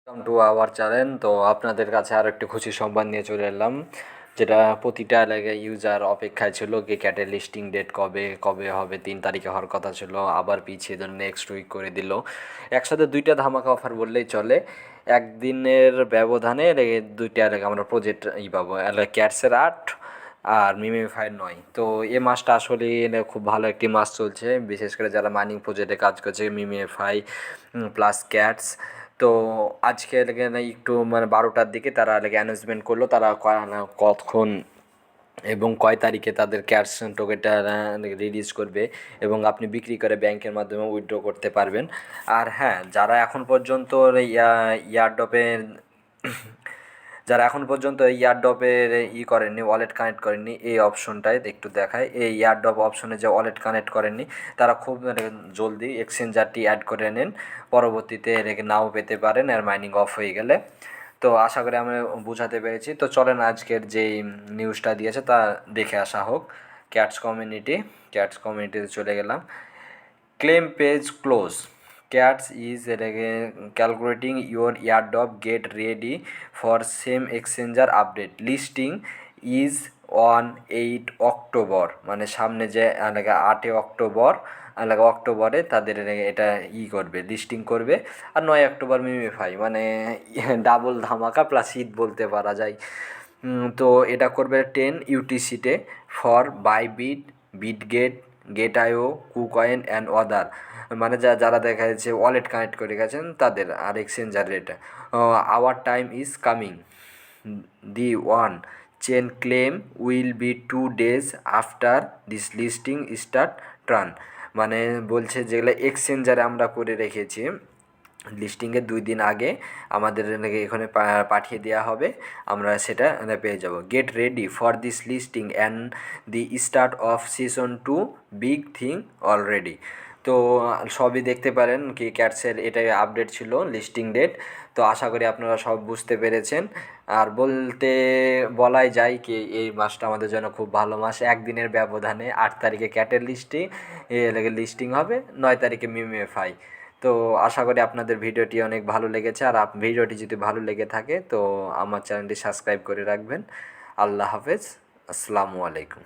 Welcome to our channel. তো আপনাদের কাছে আরও একটি খুশি সংবাদ নিয়ে চলে এলাম, যেটা প্রতিটা এলাকায় ইউজার অপেক্ষায় ছিল কি ক্যাটের লিস্টিং ডেট কবে কবে হবে। 3 তারিখে হওয়ার কথা ছিল, আবার পিছিয়ে দিল, নেক্সট উইক করে দিল। একসাথে দুইটা ধামাকা অফার বললেই চলে। একদিনের ব্যবধানে দুইটা এলাকা আমরা প্রজেক্ট পাবো, ক্যাটসের 8 আর মিমিফাইয়ের 9। তো এই মাসটা আসলে খুব ভালো একটি মাস চলছে, বিশেষ করে যারা মাইনিং প্রজেক্টে কাজ করছে, মিমিফাই প্লাস ক্যাটস। তো আজকে লেগে একটু মানে 12টার দিকে তারা লেগে অ্যানাউন্সমেন্ট করলো তারা কখন এবং কয় তারিখে তাদের ক্যাশ টোকেনটা রিলিজ করবে, এবং আপনি বিক্রি করে ব্যাংকের মাধ্যমে উইথড্র করতে পারবেন। আর হ্যাঁ, ইয়ারডপের যারা এখন পর্যন্ত ইয়ারডপের করেননি, ওয়ালেট কানেক্ট করেননি, এই অপশনটায় একটু দেখায়, এই ইয়ারডপ অপশনে যে ওয়ালেট কানেক্ট করেননি তারা খুব জলদি এক্সচেঞ্জারটি অ্যাড করে নেন, পরবর্তীতে নাও পেতে পারেন আর মাইনিং অফ হয়ে গেলে। তো আশা করি আমি বোঝাতে পেরেছি। তো চলেন আজকের যেই নিউজটা দিয়েছে তা দেখে আসা হোক। ক্যাটস কমিউনিটিতে চলে গেলাম। Claim page close, cats is calculating your airdrop, get ready for same exchanger update, listing is on 8 October. মানে সামনে যে 8 অক্টোবর, অক্টোবরে তাদের এটা করবে, লিস্টিং করবে। আর 9 অক্টোবর মিমিফাই, মানে ডাবল ধামাকা প্লাস ঈদ বলতে পারা যায়। তো এটা করবে 10 UTC-তে for Bybit, Bitget, Gate, KuCoin and other. মানে যারা দেখা যাচ্ছে ওয়ালেট কানেক্ট করে গেছেন তাদের, আর এক্সচেঞ্জার এটা our time is coming, the one chain claim will be 2 days after this listing start ট্রান। মানে বলছে যেগুলো এক্সচেঞ্জারে আমরা করে রেখেছি লিস্টিংয়ের 2 দিন আগে আমাদের এখানে পাঠিয়ে দেওয়া হবে, আমরা সেটা পেয়ে যাব। Gate ready for this listing and the start of season 2 big thing already. তো সবই দেখতে পারেন কি ক্যাটসের এটাই আপডেট ছিল, লিস্টিং ডেট। তো আশা করি আপনারা সব বুঝতে পেরেছেন। আর বলাই যায় কি এই মাসটা আমাদের জন্য খুব ভালো মাস। একদিনের ব্যবধানে 8 তারিখে ক্যাটের লিস্টিং হবে, 9 তারিখে মিমিএফআই। তো আশা করি আপনাদের ভিডিওটি অনেক ভালো লেগেছে। আর ভিডিওটি যদি ভালো লেগে থাকে তো আমার চ্যানেলটি সাবস্ক্রাইব করে রাখবেন। আল্লাহ হাফেজ, আসসালামু আলাইকুম।